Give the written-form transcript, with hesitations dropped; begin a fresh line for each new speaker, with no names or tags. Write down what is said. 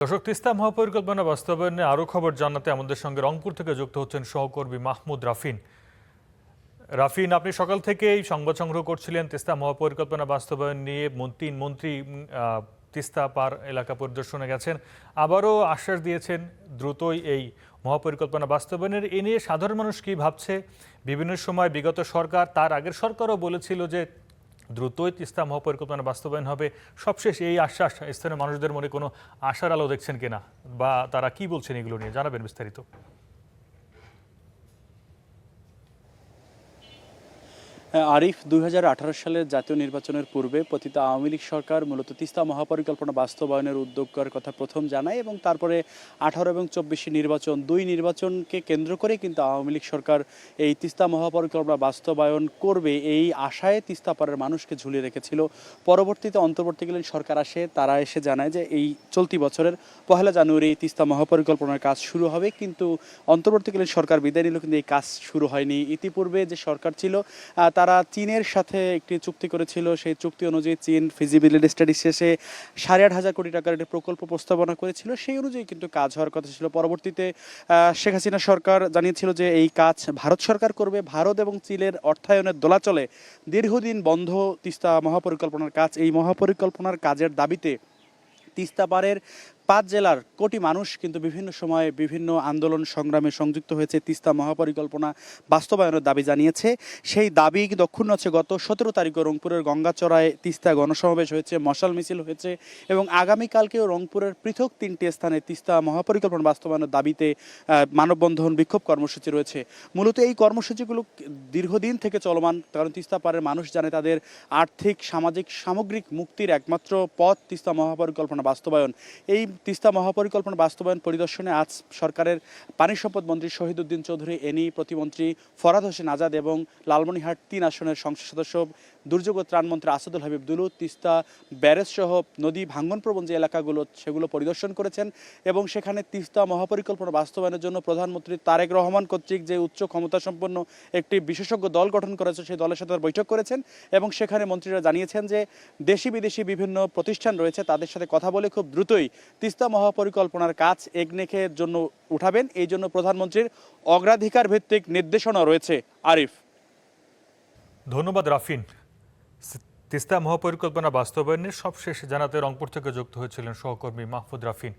দর্শক, তিস্তা মহাপরিকল্পনা বাস্তবায়নে আরও খবর জানাতে আমাদের সঙ্গে রংপুর থেকে যুক্ত হচ্ছেন সহকর্মী মাহমুদ রাফিন। রাফিন, আপনি সকাল থেকেই সংবাদ সংগ্রহ করছিলেন তিস্তা মহাপরিকল্পনা বাস্তবায়ন নিয়ে। তিন মন্ত্রী তিস্তা পার এলাকা পরিদর্শনে গেছেন, আবারও আশ্বাস দিয়েছেন দ্রুতই এই মহাপরিকল্পনা বাস্তবায়নের। এ নিয়ে সাধারণ মানুষ কি ভাবছে? বিভিন্ন সময় বিগত সরকার, তার আগের সরকারও বলেছিল যে দ্রুতই তিস্তা মহাপরিকল্পনা বাস্তবায়ন হবে। সবশেষ এই আশ্বাস স্থানীয় মানুষদের মনে কোনো আশার আলো দেখছেন কিনা, বা তারা কি বলছেন এগুলো নিয়ে জানাবেন বিস্তারিত।
আরিফ, ২০১৮ সালের জাতীয় নির্বাচনের পূর্বে পতিত আওয়ামী লীগ সরকার মূলত তিস্তা মহাপরিকল্পনা বাস্তবায়নের উদ্যোগ করার কথা প্রথম জানায় এবং তারপরে ১৮ এবং ২৪ নির্বাচন, দুই নির্বাচনকে কেন্দ্র করে কিন্তু আওয়ামী লীগ সরকার এই তিস্তা মহাপরিকল্পনা বাস্তবায়ন করবে এই আশায় তিস্তা পাড়ের মানুষকে ঝুলিয়ে রেখেছিল। পরবর্তীতে অন্তর্বর্তীকালীন সরকার আসে, তারা এসে জানায় যে এই চলতি বছরের ১ জানুয়ারি এই তিস্তা মহাপরিকল্পনার কাজ শুরু হবে, কিন্তু অন্তর্বর্তীকালীন সরকার বিদায় নিল, কিন্তু এই কাজ শুরু হয়নি। ইতিপূর্বে যে সরকার ছিল তারা চীনের সাথে একটি চুক্তি করেছিল। সেই চুক্তি অনুযায়ী চীন ফিজিবিলিটি স্টাডি শেষে ৮.৫ কোটি টাকার একটি প্রকল্প প্রস্তাবনা করেছিল, সেই অনুযায়ী কিন্তু কাজ হওয়ার কথা ছিল। পরবর্তীতে শেখ হাসিনা সরকার জানিয়েছিল যে এই কাজ ভারত সরকার করবে। ভারত এবং চীনের অর্থায়নের দোলাচলে দীর্ঘদিন বন্ধ তিস্তা মহাপরিকল্পনার কাজ। এই মহাপরিকল্পনার কাজের দাবিতে তিস্তা পাড়ের ৫ জেলার কোটি মানুষ কিন্তু বিভিন্ন সময়ে বিভিন্ন আন্দোলন সংগ্রামে সংযুক্ত হয়েছে, তিস্তা মহাপরিকল্পনা বাস্তবায়নের দাবি জানিয়েছে। সেই দাবি দক্ষিণ হচ্ছে গত ১৭ তারিখে রংপুরের গঙ্গাচড়ায় তিস্তা গণসমাবেশ হয়েছে, মশাল মিছিল হয়েছে এবং আগামীকালকেও রংপুরের পৃথক ৩টি স্থানে তিস্তা মহাপরিকল্পনা বাস্তবায়নের দাবিতে মানববন্ধন, বিক্ষোভ কর্মসূচি রয়েছে। মূলত এই কর্মসূচিগুলো দীর্ঘদিন থেকে চলমান, কারণ তিস্তা পাড়ের মানুষ জানে তাদের আর্থিক, সামাজিক, সামগ্রিক মুক্তির একমাত্র পথ তিস্তা মহাপরিকল্পনা বাস্তবায়ন। এই তিস্তা মহাপরিকল্পনা বাস্তবায়ন পরিদর্শনে আজ সরকারের পানি সম্পদ মন্ত্রী শহীদ উদ্দিন চৌধুরী, এনি প্রতিমন্ত্রী ফরহাদ হোসেন আজাদ এবং লালমনিরহাট ৩ আসনের সংসদ সদস্য দুর্যোগ ও ত্রাণমন্ত্রী আসাদুল হাবিব দুলু তিস্তা ব্যারেজ সহ নদী ভাঙ্গনপ্রবণ যে এলাকাগুলো সেগুলো পরিদর্শন করেছেন এবং সেখানে তিস্তা মহাপরিকল্পনা বাস্তবায়নের জন্য প্রধানমন্ত্রী তারেক রহমান কর্তৃক যে উচ্চ ক্ষমতা সম্পন্ন একটি বিশেষজ্ঞ দল গঠন করেছে, সেই দলের সাথে বৈঠক করেছেন এবং সেখানে মন্ত্রীরা জানিয়েছেন যে দেশি বিদেশি বিভিন্ন প্রতিষ্ঠান রয়েছে, তাদের সাথে কথা বলে খুব দ্রুতই তিস্তা মহাপরিকল্পনার কাজ একনেকের জন্য উঠাবেন। এই জন্য প্রধানমন্ত্রীর অগ্রাধিকার ভিত্তিক নির্দেশনা রয়েছে। আরিফ,
ধন্যবাদ রাফিন। তিস্তা মহাপরিকল্পনা বাস্তবায়নের সবশেষ জানাতে রংপুর থেকে যুক্ত হয়েছিলেন সহকর্মী মাহমুদ রাফিন।